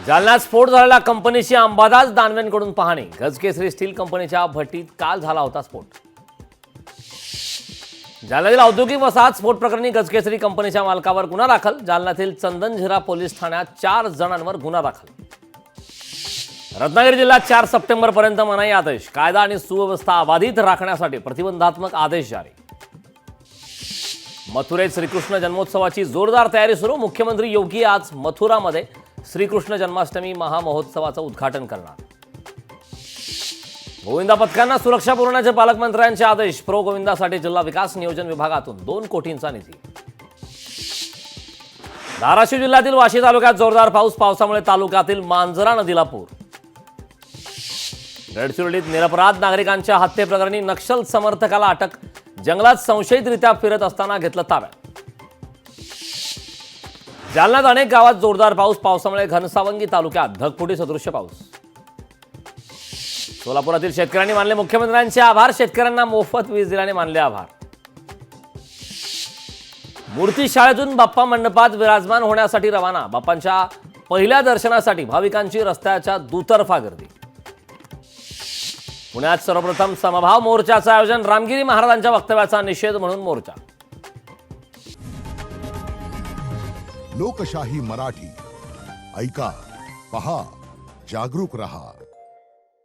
जालन्यात स्फोट झालेल्या कंपनीची अंबादास दानवेंकडून पाहणी। गजकेसरी स्टील कंपनीच्या भट्टीत काल झाला होता स्फोट। जालन्यातील औद्योगिक वसाहत स्फोट प्रकरणी गजकेसरी कंपनीच्या मालकावर गुन्हा दाखल। जालन्यातील चंदनझिरा पोलीस ठाण्यात 4 जणांवर गुन्हा दाखल। रत्नागिरी जिल्ह्यात 4 सप्टेंबरपर्यंत मनाई आदेश। कायदा आणि सुव्यवस्था अबाधित राखण्यासाठी प्रतिबंधात्मक आदेश जारी। मथुरेत श्रीकृष्ण जन्मोत्सवाची जोरदार तयारी सुरू। मुख्यमंत्री योगी आज मथुरामध्ये श्रीकृष्ण जन्माष्टमी महामहोत्सवाचं उद्घाटन करणार। गोविंदा पथकांना सुरक्षा पुरवण्याचे पालकमंत्र्यांचे आदेश। प्रो गोविंदासाठी जिल्हा विकास नियोजन विभागातून 2 कोटींचा निधी। धाराशिव जिल्ह्यातील वाशी तालुक्यात जोरदार पाऊस। पावसामुळे तालुक्यातील मांजरा नदीला पूर। गडचिरोलीत निरपराध नागरिकांच्या हत्येप्रकरणी नक्षल समर्थकाला अटक। जंगलात संशयितरित्या फिरत असताना घेतलं ताब्यात। जालन्यात अनेक गावात जोरदार पाऊस। पावसामुळे घनसावंगी तालुक्यात ढगफुटी सदृश्य पाऊस। सोलापुरातील शेतकऱ्यांनी मानले मुख्यमंत्र्यांचे आभार। शेतकऱ्यांना मोफत वीज दिल्याने मानले आभार। मूर्ती शाळेतून बाप्पा मंडपात विराजमान होण्यासाठी रवाना। बाप्पांच्या पहिल्या दर्शनासाठी भाविकांची रस्त्याच्या दुतर्फा गर्दी। पुण्यात सर्वप्रथम समभाव मोर्चाचं आयोजन। रामगिरी महाराजांच्या वक्तव्याचा निषेध म्हणून मोर्चा। लोकशाही मराठी ऐका, पहा, जागरूक रहा।